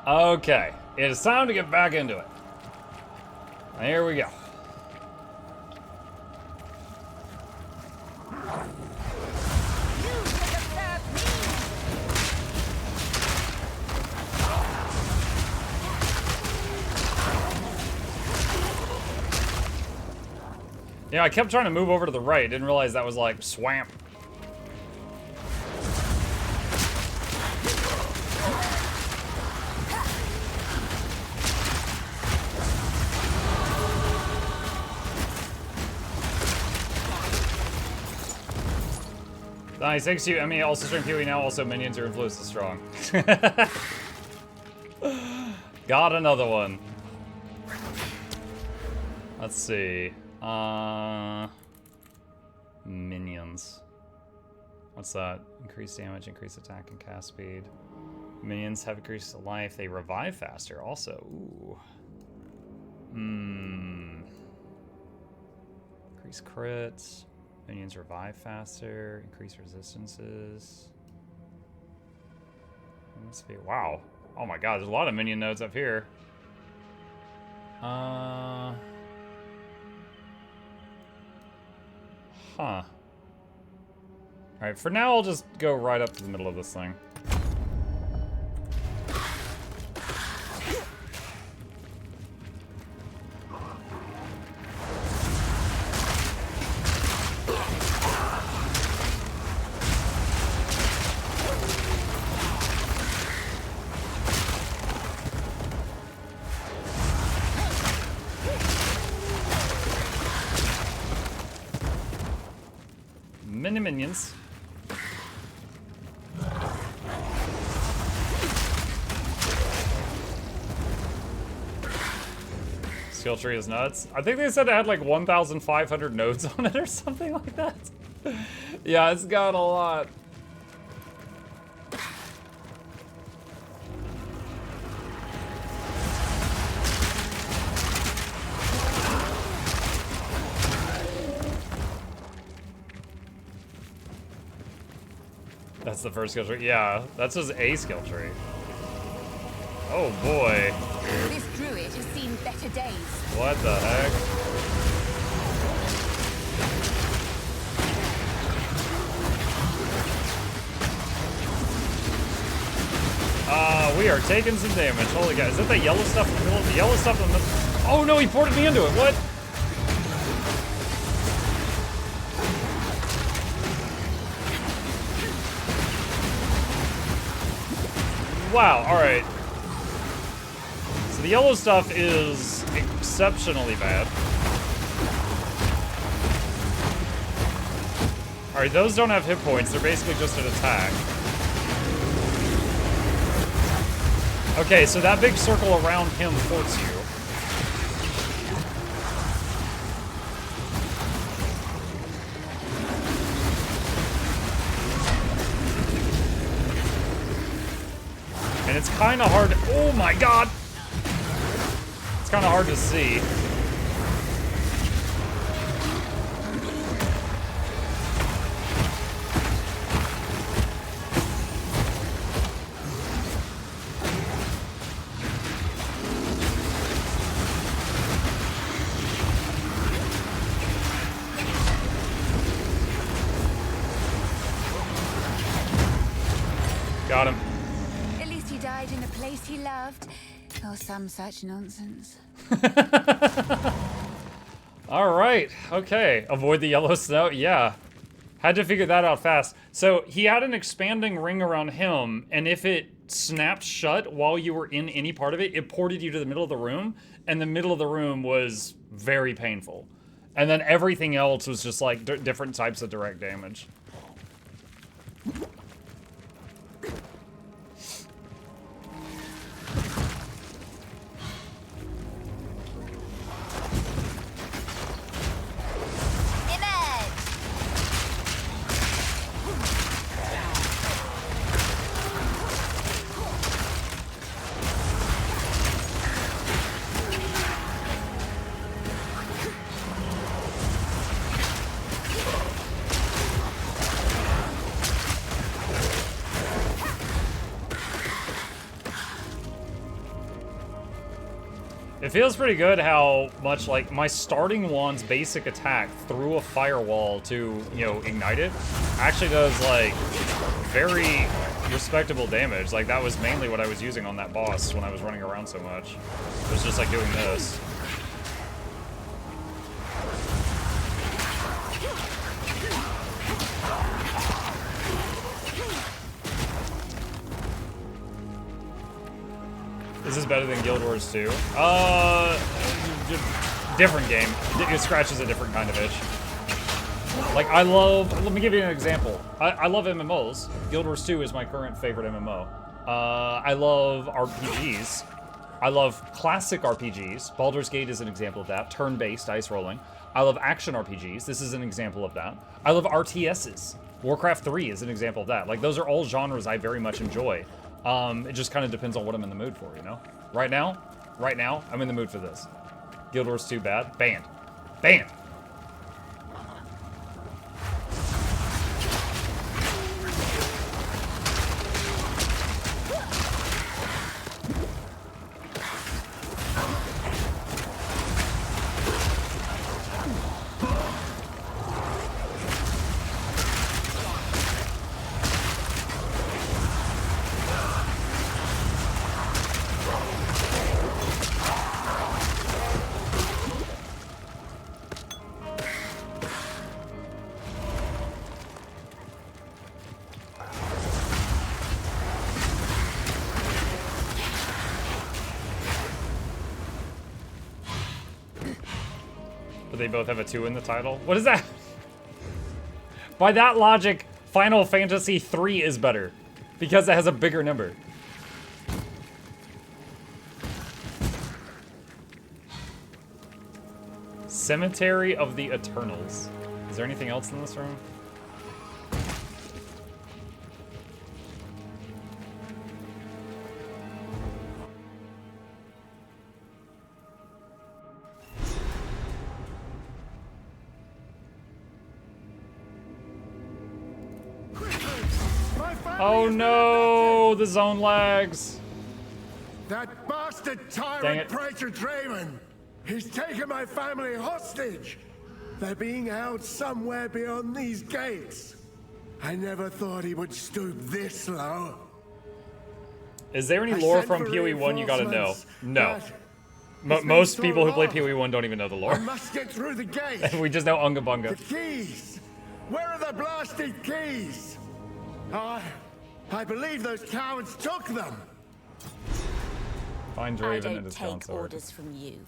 Okay, it is time to get back into it. Here we go. Yeah, I kept trying to move over to the right. Didn't realize that was like swamp. Nice, thanks to you, Emmy. Also strong PoE now. Also minions, your influence is strong. Got another one. Let's see. Minions. What's that? Increase damage, increase attack and cast speed. Minions have increased life. They revive faster also. Ooh. Increase crits. Minions revive faster. Increase resistances. Let's see. Wow. Oh my god, there's a lot of minion nodes up here. Huh. Alright, for now I'll just go right up to the middle of this thing. Minions. Skill tree is nuts. I think they said it had like 1,500 nodes on it or something like that. Yeah, it's got a lot. That's the first skill tree. Yeah, that's just a skill tree. Oh boy. This druid has seen better days. What the heck? We are taking some damage. Holy God. Is that the yellow stuff in the middle? The yellow stuff in the middle? Oh no, he ported me into it. What? Wow, alright. So the yellow stuff is exceptionally bad. Alright, those don't have hit points. They're basically just an attack. Okay, so that big circle around him ports you. And it's kind of hard to, oh my god! It's kind of hard to see. Got him. In a place he loved, or some such nonsense. All right, okay. Avoid the yellow snow, yeah. Had to figure that out fast. So he had an expanding ring around him, and if it snapped shut while you were in any part of it, it ported you to the middle of the room, and the middle of the room was very painful. And then everything else was just like different types of direct damage. It feels pretty good how much, like, my starting wand's basic attack through a firewall to, you know, ignite it actually does, like, very respectable damage. Like, that was mainly what I was using on that boss when I was running around so much. It was just, like, doing this. Is this better than Guild Wars 2? Different game. It scratches a different kind of itch. Like, I love, let me give you an example. I love MMOs. Guild Wars 2 is my current favorite MMO. I love RPGs. I love classic RPGs. Baldur's Gate is an example of that. Turn-based, dice rolling. I love action RPGs. This is an example of that. I love RTSs. Warcraft 3 is an example of that. Like, those are all genres I very much enjoy. It just kind of depends on what I'm in the mood for, you know? Right now, I'm in the mood for this. Guild Wars 2 bad? Banned. Banned! But they both have a 2 in the title? What is that? By that logic, Final Fantasy 3 is better. Because it has a bigger number. Cemetery of the Eternals. Is there anything else in this room? Oh no, the zone lags. That bastard Dang tyrant it. Praetor Draven! He's taken my family hostage! They're being held somewhere beyond these gates. I never thought he would stoop this low. Is there any I lore sent from for PoE 1 you gotta know? reinforcements, No. but Most been people who so play long. PoE 1 don't even know the I lore. must get through the gate! We just know Unga The Bunga. keys! Where are the blasted keys? I believe those cowards took them! Find I Draven and don't his take consort. orders from you,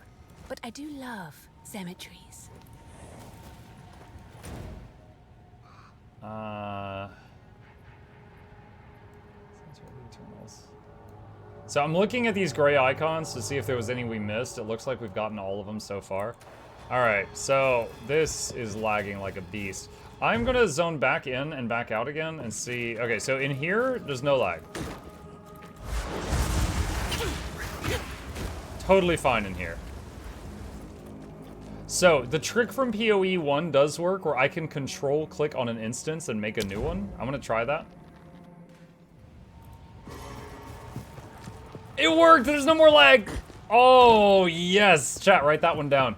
but I do love cemeteries. So I'm looking at these gray icons to see if there was any we missed. It looks like we've gotten all of them so far. All right, so this is lagging like a beast. I'm gonna zone back in and back out again and see. Okay, so in here, there's no lag. Totally fine in here. So the trick from PoE 1 does work where I can control click on an instance and make a new one. I'm gonna try that. It worked! There's no more lag! Oh, yes! Chat, write that one down.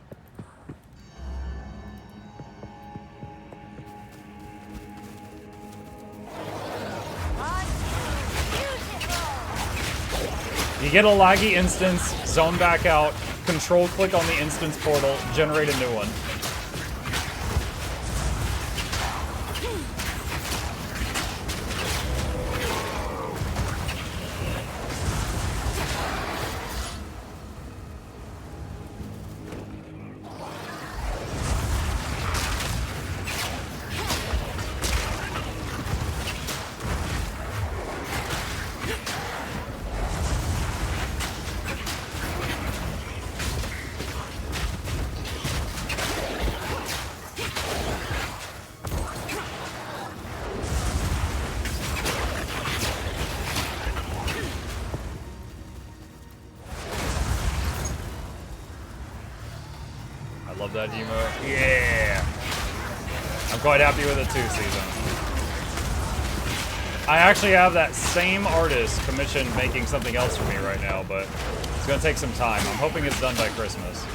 You get a laggy instance, zone back out, control click on the instance portal, generate a new one. Love that emote. Yeah! I'm quite happy with it too, Season. I actually have that same artist commissioned making something else for me right now, but it's gonna take some time. I'm hoping it's done by Christmas.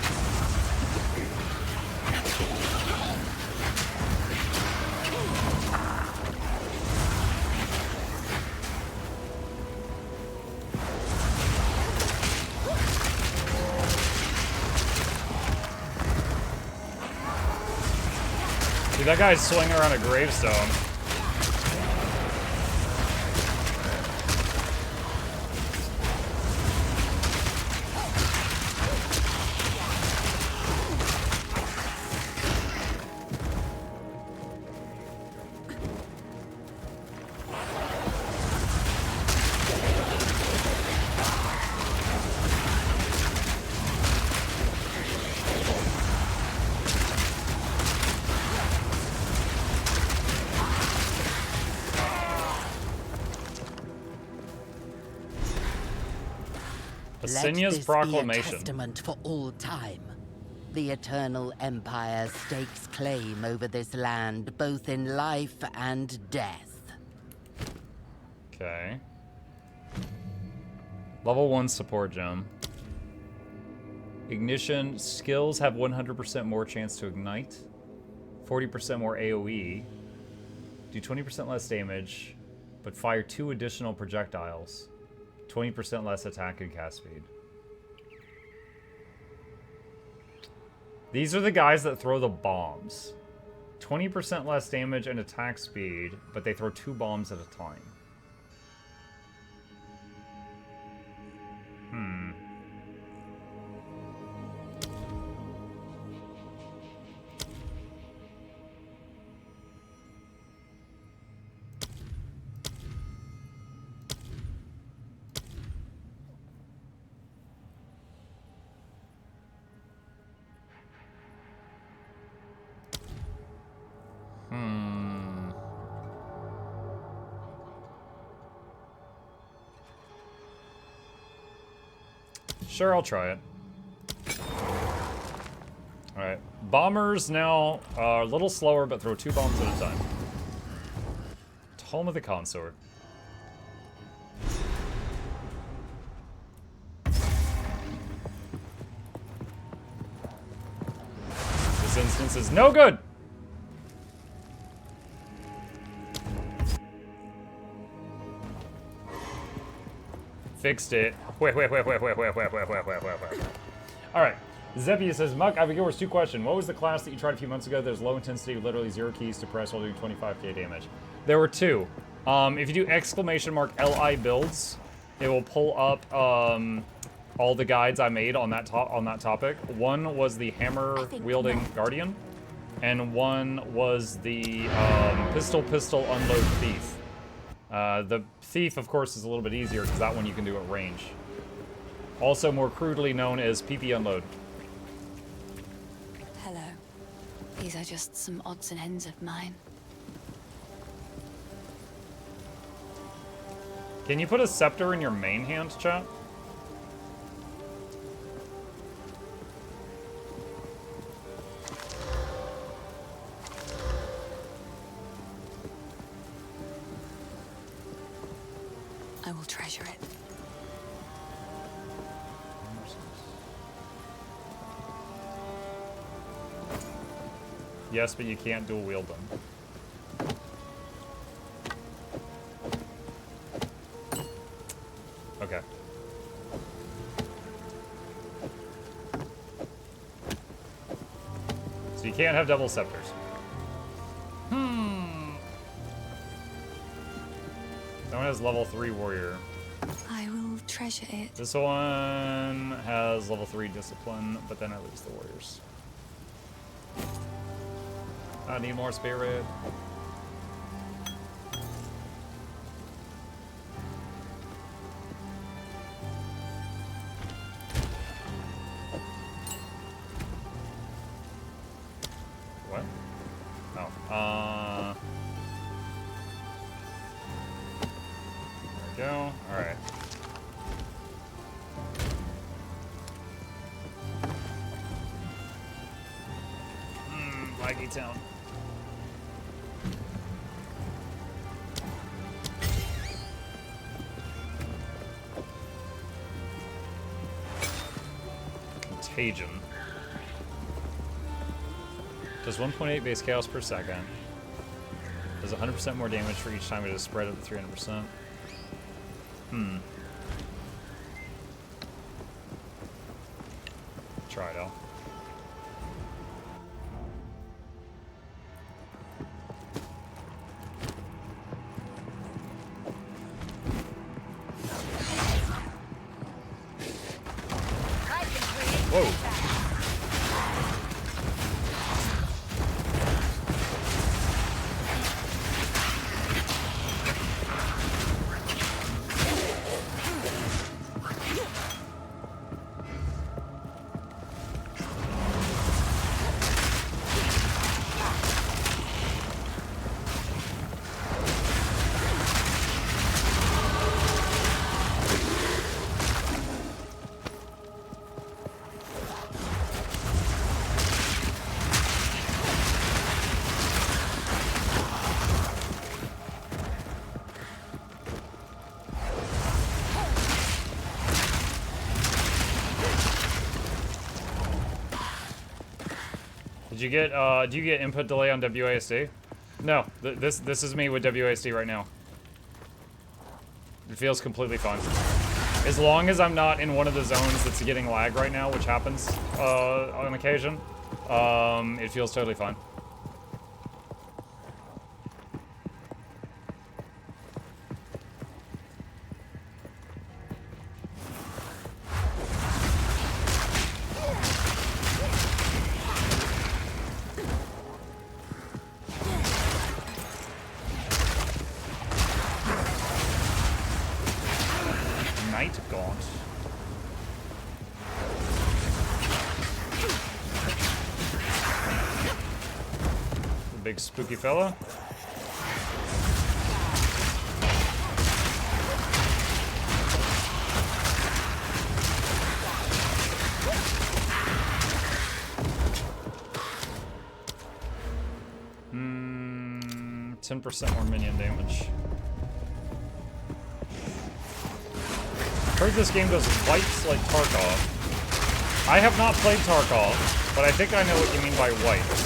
Dude, that guy's swinging around a gravestone. Asenya's proclamation. Be a testament for all time. The Eternal Empire stakes claim over this land, both in life and death. Okay. Level 1 support gem. Ignition skills have 100% more chance to ignite. 40% more AoE. Do 20% less damage, but fire 2 additional projectiles. 20% less attack and cast speed. These are the guys that throw the bombs. 20% less damage and attack speed, but they throw 2 bombs at a time. Sure, I'll try it. Alright. Bombers now are a little slower, but throw 2 bombs at a time. Home of the Consort. This instance is no good! Fixed it. Alright. Zeppia says, Muck, I have a Gilbert's 2 question. What was the class that you tried a few months ago? There's low intensity, literally 0 keys to press while doing 25k damage. There were 2. If you do !LI builds, it will pull up all the guides I made on that topic. One was the hammer wielding guardian, and one was the pistol unload thief. The thief, of course, is a little bit easier because that one you can do at range. Also more crudely known as PP unload. Hello. These are just some odds and ends of mine. Can you put a scepter in your main hand, chat? I will treasure it. Yes, but you can't dual wield them. Okay. So you can't have double scepters. That one has level 3 warrior. I will treasure it. This one has level 3 discipline, but then I lose the warriors. I need more spirit. What? Oh. There we go. Alright. Laggy town. Cajun. Does 1.8 base chaos per second. Does 100% more damage for each time it is spread up to 300%. Try it out. Whoa. Did you get, do you get input delay on WASD? No, this is me with WASD right now. It feels completely fine. As long as I'm not in one of the zones that's getting lag right now, which happens, on occasion, it feels totally fine. Night Gaunt. The big spooky fella. Hmm, 10% more minion damage. Heard this game does whites like Tarkov. I have not played Tarkov, but I think I know what you mean by whites.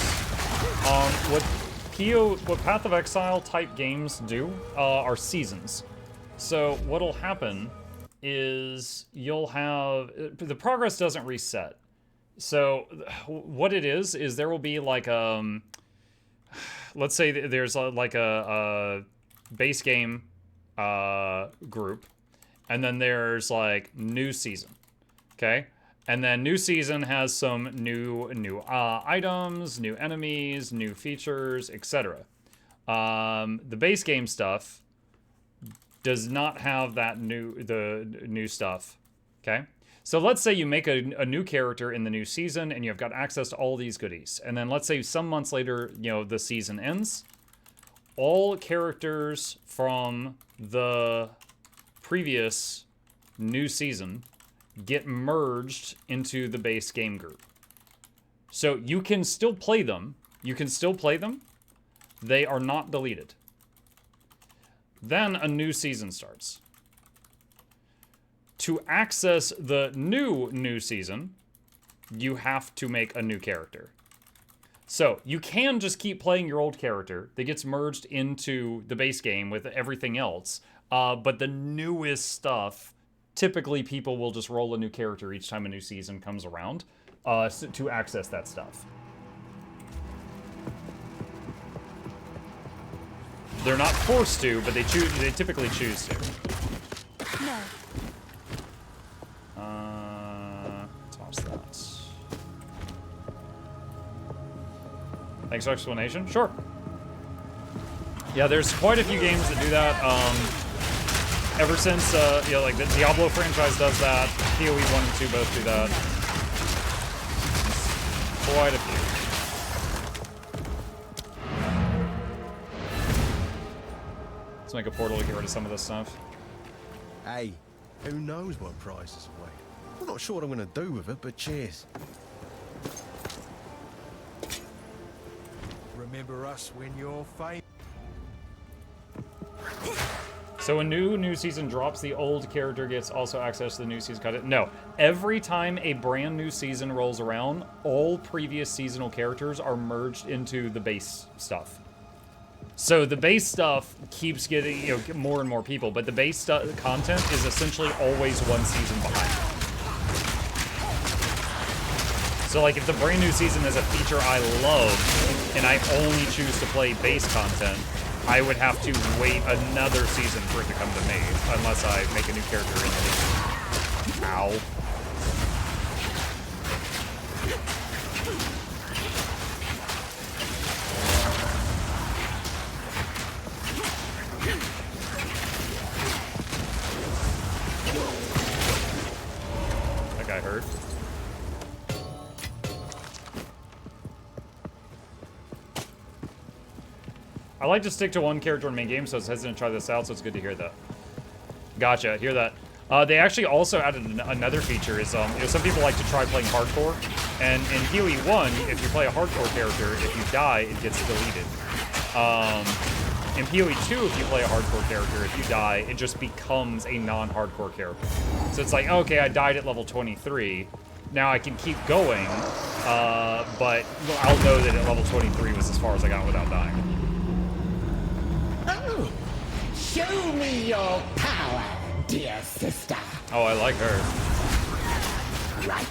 What Path of Exile type games do are seasons. So what'll happen is you'll have the progress doesn't reset. So what it is there will be like let's say there's like a base game group. And then there's like new season, okay? And then new season has some new items, new enemies, new features, etc. The base game stuff does not have that new stuff, okay? So let's say you make a new character in the new season and you've got access to all these goodies. And then let's say some months later, you know, the season ends. All characters from the previous new season get merged into the base game group. So you can still play them. They are not deleted. Then a new season starts. To access the new season, you have to make a new character. So you can just keep playing your old character that gets merged into the base game with everything else. But the newest stuff, typically people will just roll a new character each time a new season comes around to access that stuff. They're not forced to, but they typically choose to. No. Toss that. Thanks for explanation. Sure. Yeah, there's quite a few games that do that. Ever since, you know, like the Diablo franchise does that, PoE 1 and 2 both do that. Quite a few. Let's make a portal to get rid of some of this stuff. Hey, who knows what prizes await? I'm not sure what I'm going to do with it, but cheers. Remember us when you're famous. So when new season drops, the old character gets also access to the new season content? No. Every time a brand new season rolls around, all previous seasonal characters are merged into the base stuff. So the base stuff keeps getting, you know, more and more people, but the base content is essentially always one season behind. So like if the brand new season is a feature I love and I only choose to play base content, I would have to wait another season for it to come to me, unless I make a new character instantly. Ow. That guy hurt. I like to stick to one character in main game, so I was hesitant to try this out, so it's good to hear that. Gotcha, hear that. They actually also added another feature is, you know, some people like to try playing hardcore, and in PoE 1, if you play a hardcore character, if you die, it gets deleted. In PoE 2, if you play a hardcore character, if you die, it just becomes a non-hardcore character. So it's like, okay, I died at level 23, now I can keep going, but I'll know that at level 23 was as far as I got without dying. Oh, show me your power, dear sister. Oh, I like her. Right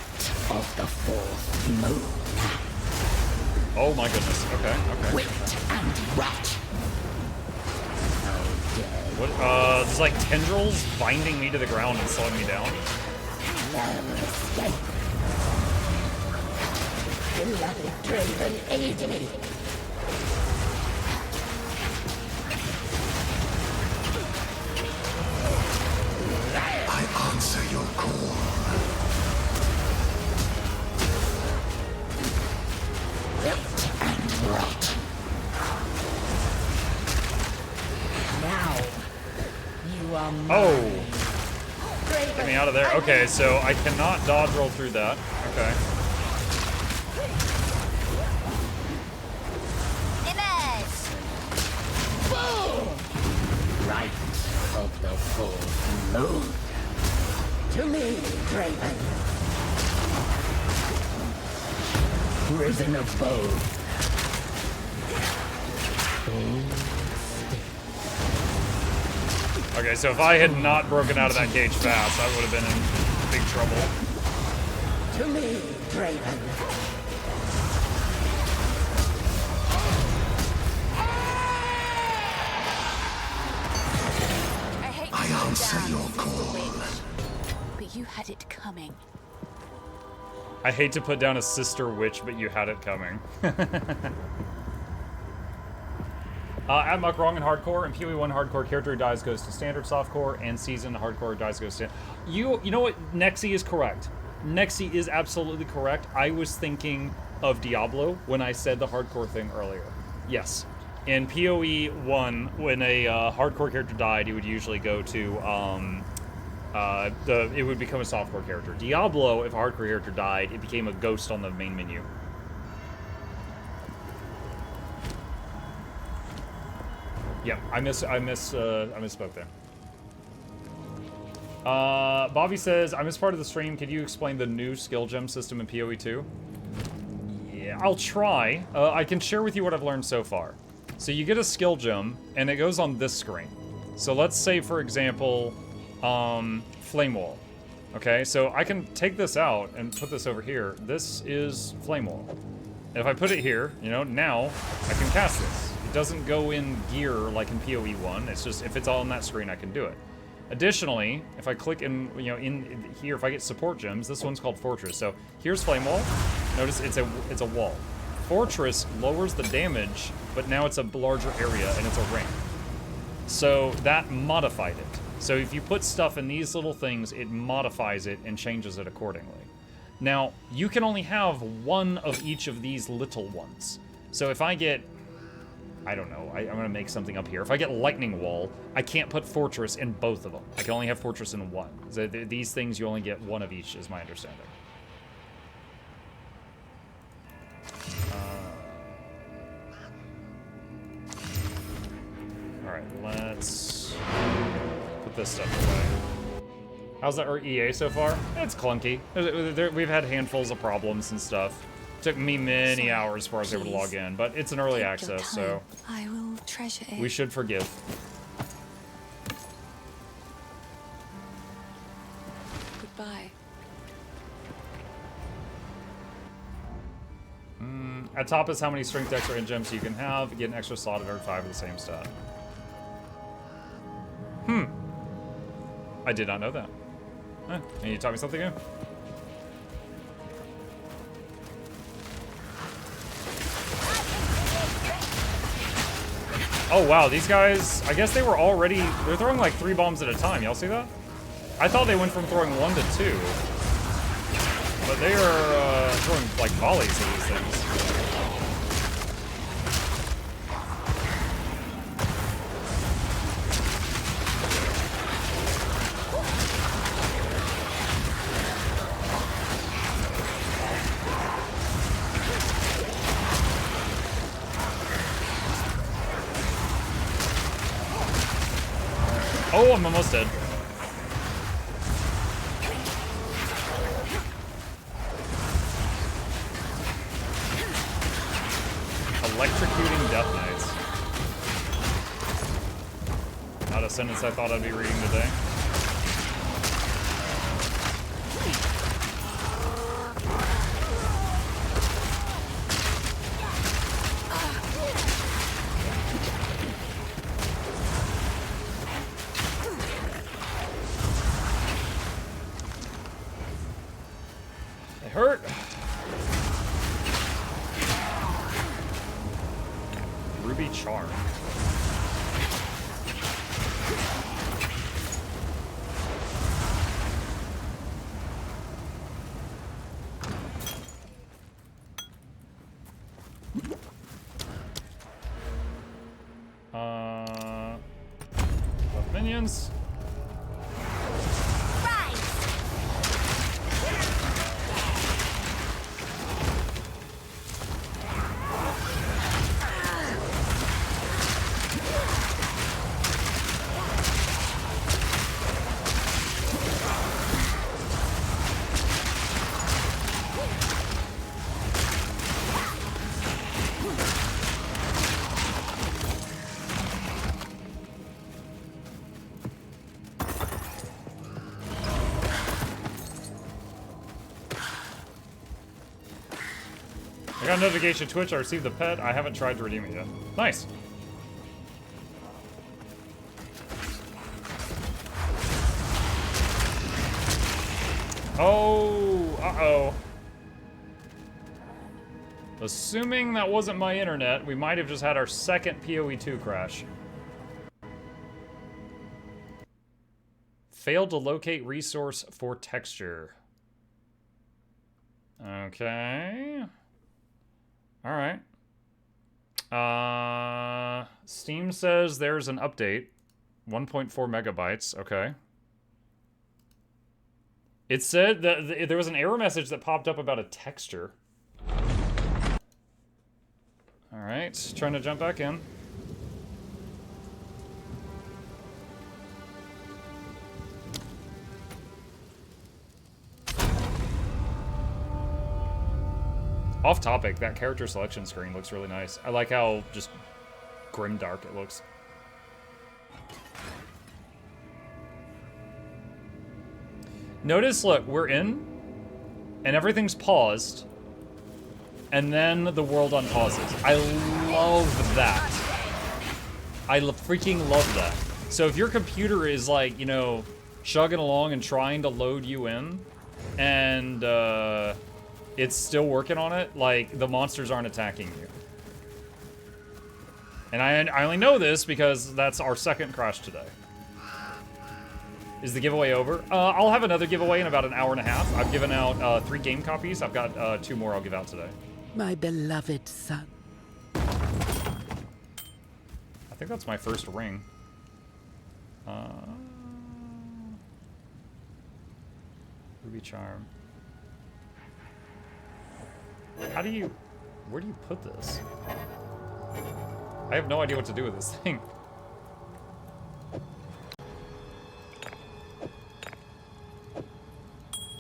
of the fourth moon. Oh my goodness. Okay, okay. Wit and rot. What? There's like tendrils binding me to the ground and slowing me down. No escape. Beloved Draven, aid me. I answer your call. Wilt and rot. Now, you are mine. Oh! Get me out of there. Okay, so I cannot dodge roll through that. Okay. Right of the fourth moon. To me, Draven. Risen above. Okay, so if I had not broken out of that cage fast, I would have been in big trouble. To me, Draven. I answer your call. But you had it coming. I hate to put down a sister witch, but you had it coming. At Muck Wrong in Hardcore, and PoE 1 Hardcore character who dies goes to Standard Softcore, and Season Hardcore dies goes to... You know what? Nexi is correct. Nexi is absolutely correct. I was thinking of Diablo when I said the hardcore thing earlier. Yes. In PoE 1, when a hardcore character died, he would usually go to... it would become a softcore character. Diablo, if a hardcore character died, it became a ghost on the main menu. Yep, I misspoke there. Bobby says, I missed part of the stream. Could you explain the new skill gem system in PoE 2? Yeah, I'll try. I can share with you what I've learned so far. So you get a skill gem, and it goes on this screen. So let's say, for example, Flame Wall. Okay, so I can take this out and put this over here. This is Flame Wall. And if I put it here, you know, now I can cast this. It doesn't go in gear like in PoE 1. It's just, if it's all on that screen, I can do it. Additionally, if I click in, you know, in here, if I get support gems, this one's called Fortress. So here's Flame Wall. Notice it's a wall. Fortress lowers the damage, but now it's a larger area and it's a ring. So that modified it. So if you put stuff in these little things, it modifies it and changes it accordingly. Now, you can only have one of each of these little ones. So if I get, I don't know, I'm gonna make something up here. If I get Lightning Wall, I can't put Fortress in both of them. I can only have Fortress in one. So these things, you only get one of each, is my understanding. All right, let's this stuff away. How's that EA so far? It's clunky. We've had handfuls of problems and stuff. Took me many hours before I was able to log in, but it's an early access, so I will treasure it. we should forgive. Goodbye. At top is how many strength decks or end gems you can have. Get an extra slot at every 5 of the same stat. I did not know that. Huh, and you taught me something new. Oh wow, these guys, I guess they were already, they're throwing like 3 bombs at a time. Y'all see that? I thought they went from throwing 1 to 2. But they are throwing like volleys at these things. Oh, I'm almost dead. Electrocuting Death Knights. Not a sentence I thought I'd be reading today. They hurt. Ruby Charm. Minions. I got a notification Twitch, I received the pet. I haven't tried to redeem it yet. Nice. Oh, uh-oh. Assuming that wasn't my internet, we might have just had our second PoE2 crash. Failed to locate resource for texture. Okay. All right. Steam says there's an update. 1.4 megabytes. Okay. It said that there was an error message that popped up about a texture. All right. Trying to jump back in. Off topic, that character selection screen looks really nice. I like how just grimdark it looks. Notice, look, we're in, and everything's paused, and then the world unpauses. I love that. I freaking love that. So if your computer is like, you know, chugging along and trying to load you in, and it's still working on it, like, the monsters aren't attacking you. And I only know this because that's our second crash today. Is the giveaway over? I'll have another giveaway in about an hour and a half. I've given out 3 game copies. I've got 2 more I'll give out today. My beloved son. I think that's my first ring. Ruby Charm. How do you... Where do you put this? I have no idea what to do with this thing.